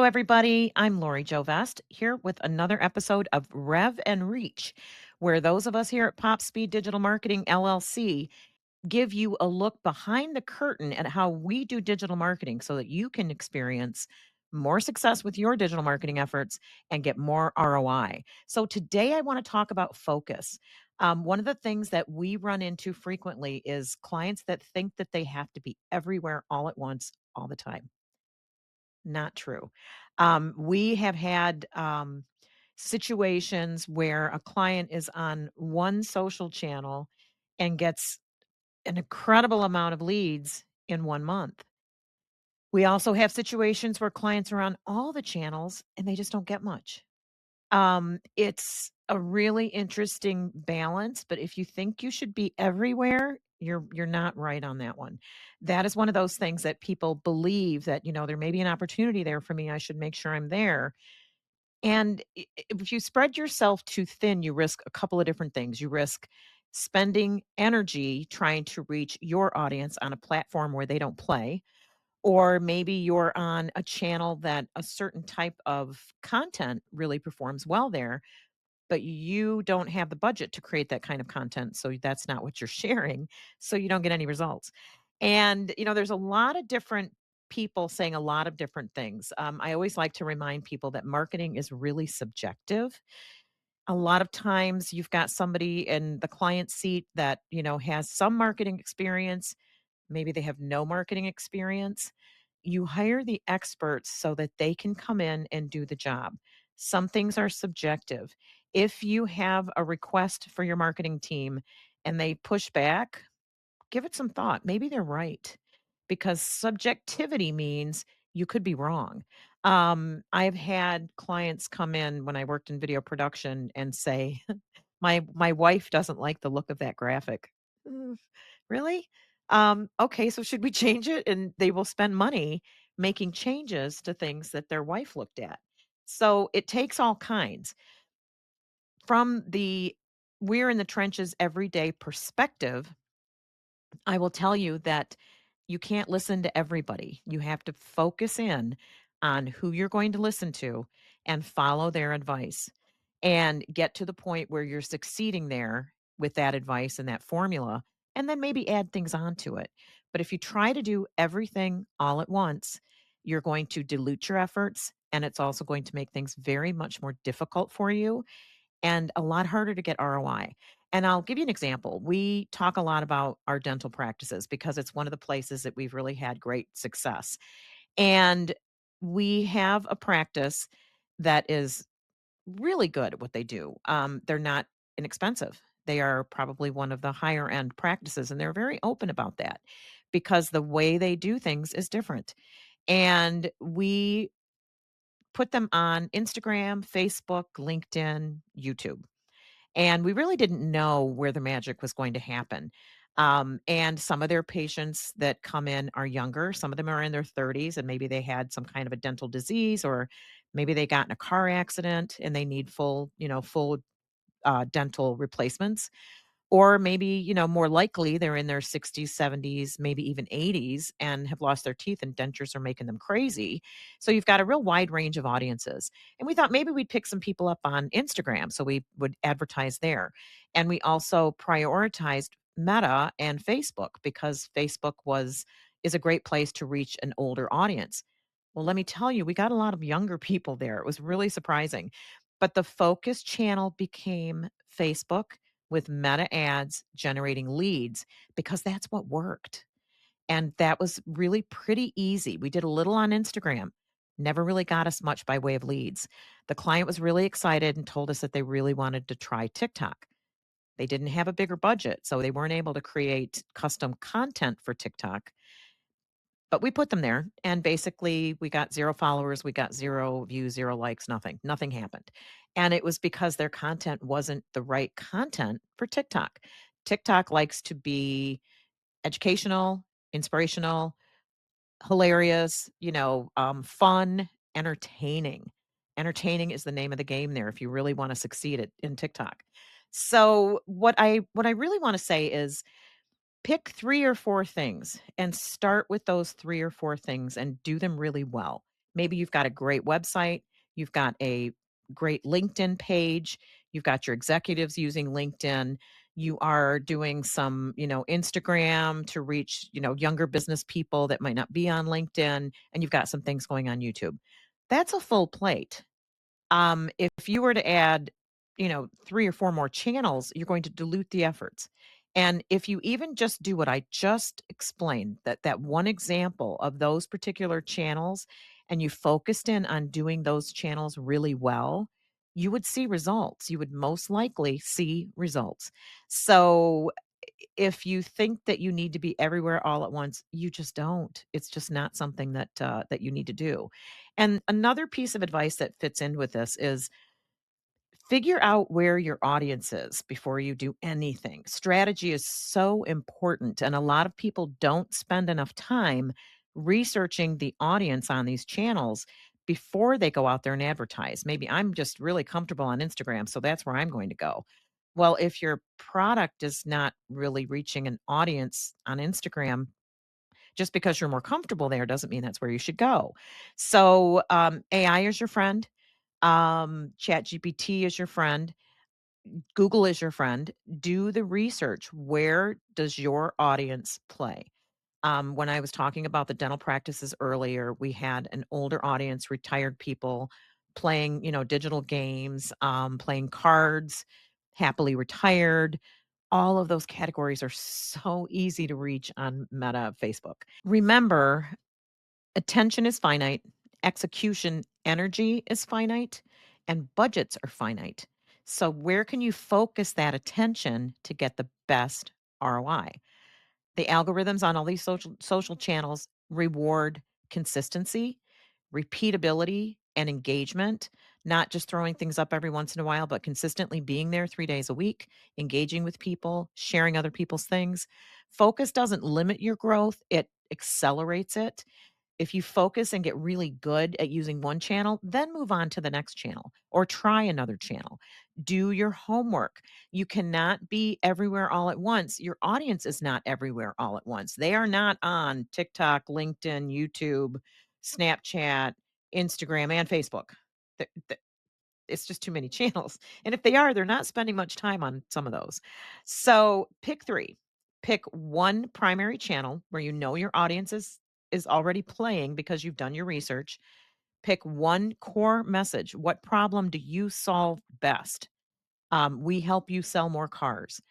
Hello, everybody. I'm Lori Joe Vest here with another episode of Rev and Reach, where those of us here at Pop Speed Digital Marketing LLC give you a look behind the curtain at how we do digital marketing so that you can experience more success with your digital marketing efforts and get more ROI. So, today I want to talk about focus. One of the things that we run into frequently is clients that think that they have to be everywhere all at once, all the time. Not true. We have had situations where a client is on one social channel and gets an incredible amount of leads in 1 month. We also have situations where clients are on all the channels and they just don't get much. It's a really interesting balance, but if you think you should be everywhere, you're not right on that one. That is one of those things that people believe that, there may be an opportunity there for me. I should make sure I'm there. And if you spread yourself too thin, you risk a couple of different things. You risk spending energy trying to reach your audience on a platform where they don't play, or maybe you're on a channel that a certain type of content really performs well there, but you don't have the budget to create that kind of content. So that's not what you're sharing. So you don't get any results. And, there's a lot of different people saying a lot of different things. I always like to remind people that marketing is really subjective. A lot of times you've got somebody in the client seat that, has some marketing experience. Maybe they have no marketing experience. You hire the experts so that they can come in and do the job. Some things are subjective. If you have a request for your marketing team and they push back, give it some thought. Maybe they're right because subjectivity means you could be wrong. I've had clients come in when I worked in video production and say, my wife doesn't like the look of that graphic. "Mm, really? Okay, so should we change it?" And they will spend money making changes to things that their wife looked at. So it takes all kinds. From the we're in the trenches every day perspective, I will tell you that you can't listen to everybody. You have to focus in on who you're going to listen to and follow their advice and get to the point where you're succeeding there with that advice and that formula, and then maybe add things onto it. But if you try to do everything all at once, you're going to dilute your efforts, and it's also going to make things very much more difficult for you and a lot harder to get ROI. And I'll give you an example. We talk a lot about our dental practices because it's one of the places that we've really had great success. And we have a practice that is really good at what they do. They're not inexpensive. They are probably one of the higher end practices, and they're very open about that because the way they do things is different. And we put them on Instagram, Facebook, LinkedIn, YouTube. And we really didn't know where the magic was going to happen. And some of their patients that come in are younger. Some of them are in their 30s and maybe they had some kind of a dental disease, or maybe they got in a car accident and they need full dental replacements. Or maybe, more likely they're in their 60s, 70s, maybe even 80s and have lost their teeth and dentures are making them crazy. So you've got a real wide range of audiences. And we thought maybe we'd pick some people up on Instagram. So we would advertise there. And we also prioritized Meta and Facebook because Facebook is a great place to reach an older audience. Well, let me tell you, we got a lot of younger people there. It was really surprising. But the focus channel became Facebook with Meta ads generating leads because that's what worked. And that was really pretty easy. We did a little on Instagram, never really got us much by way of leads. The client was really excited and told us that they really wanted to try TikTok. They didn't have a bigger budget, so they weren't able to create custom content for TikTok. But we put them there, and basically we got 0 followers, we got 0 views, 0 likes, nothing. Nothing happened. And it was because their content wasn't the right content for TikTok. TikTok likes to be educational, inspirational, hilarious, fun, entertaining. Entertaining is the name of the game there if you really wanna succeed in TikTok. So, what I really wanna say is pick 3 or 4 things and start with those 3 or 4 things and do them really well. Maybe you've got a great website, you've got a great LinkedIn page, you've got your executives using LinkedIn, you are doing some, Instagram to reach, younger business people that might not be on LinkedIn, and you've got some things going on YouTube. That's a full plate. If you were to add, 3 or 4 more channels, you're going to dilute the efforts. And if you even just do what I just explained, that one example of those particular channels, and you focused in on doing those channels really well, you would see results. You would most likely see results. So if you think that you need to be everywhere all at once, you just don't. It's just not something that you need to do. And another piece of advice that fits in with this is figure out where your audience is before you do anything. Strategy is so important, and a lot of people don't spend enough time researching the audience on these channels before they go out there and advertise. Maybe I'm just really comfortable on Instagram, so that's where I'm going to go. Well, if your product is not really reaching an audience on Instagram, just because you're more comfortable there doesn't mean that's where you should go. So, AI is your friend. ChatGPT is your friend. Google is your friend. Do the research. Where does your audience play? When I was talking about the dental practices earlier, we had an older audience, retired people playing, digital games, playing cards, happily retired. All of those categories are so easy to reach on Meta Facebook. Remember, attention is finite, execution energy is finite, and budgets are finite. So, where can you focus that attention to get the best ROI? The algorithms on all these social channels reward consistency, repeatability, and engagement, not just throwing things up every once in a while, but consistently being there 3 days a week, engaging with people, sharing other people's things. Focus doesn't limit your growth, it accelerates it. If you focus and get really good at using one channel, then move on to the next channel or try another channel. Do your homework. You cannot be everywhere all at once. Your audience is not everywhere all at once. They are not on TikTok, LinkedIn, YouTube, Snapchat, Instagram, and Facebook. It's just too many channels. And if they are, they're not spending much time on some of those. So pick 3. Pick one primary channel where you know your audience is already playing because you've done your research. Pick one core message. What problem do you solve best? We help you sell more cars.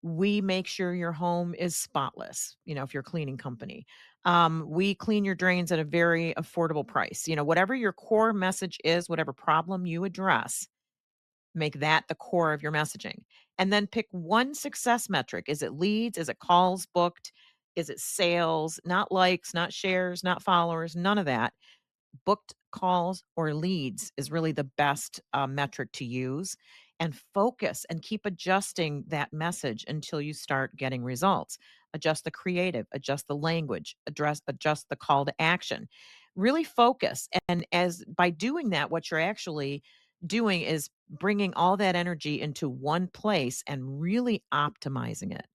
We make sure your home is spotless, if you're a cleaning company. We clean your drains at a very affordable price. Whatever your core message is, whatever problem you address, make that the core of your messaging. And then pick one success metric. Is it leads? Is it calls booked? Is it sales? Not likes, not shares, not followers, none of that. Booked calls or leads is really the best metric to use, and focus and keep adjusting that message until you start getting results. Adjust the creative, adjust the language, adjust the call to action. Really focus. And as by doing that, what you're actually doing is bringing all that energy into one place and really optimizing it,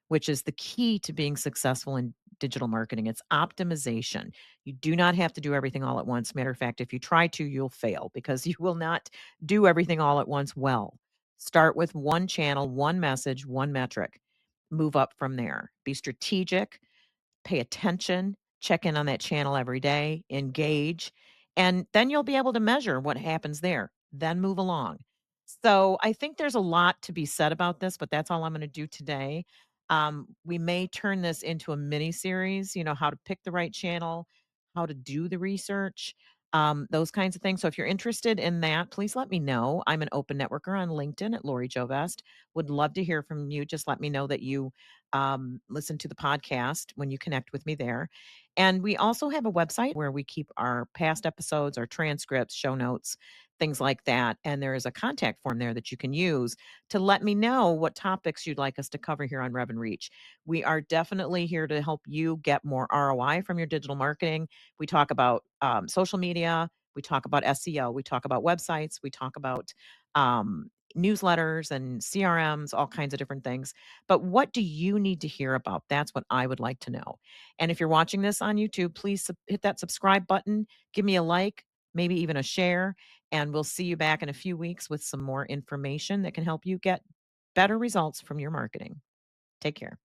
which is the key to being successful in digital marketing. It's optimization. You do not have to do everything all at once. Matter of fact, if you try to, you'll fail because you will not do everything all at once well. Start with one channel, one message, one metric. Move up from there. Be strategic, pay attention, check in on that channel every day, engage, and then you'll be able to measure what happens there. Then move along. So I think there's a lot to be said about this, but that's all I'm going to do today. We may turn this into a mini series, how to pick the right channel, how to do the research, those kinds of things. So if you're interested in that, please let me know. I'm an open networker on LinkedIn at Lori Jovest. Would love to hear from you. Just let me know that you listen to the podcast when you connect with me there. And we also have a website where we keep our past episodes, our transcripts, show notes, things like that. And there is a contact form there that you can use to let me know what topics you'd like us to cover here on Rev Reach. We are definitely here to help you get more ROI from your digital marketing. We talk about social media, we talk about SEO, we talk about websites, we talk about um, newsletters and CRMs, all kinds of different things. But what do you need to hear about? That's what I would like to know. And if you're watching this on YouTube, please hit that subscribe button, give me a like, maybe even a share, and we'll see you back in a few weeks with some more information that can help you get better results from your marketing. Take care.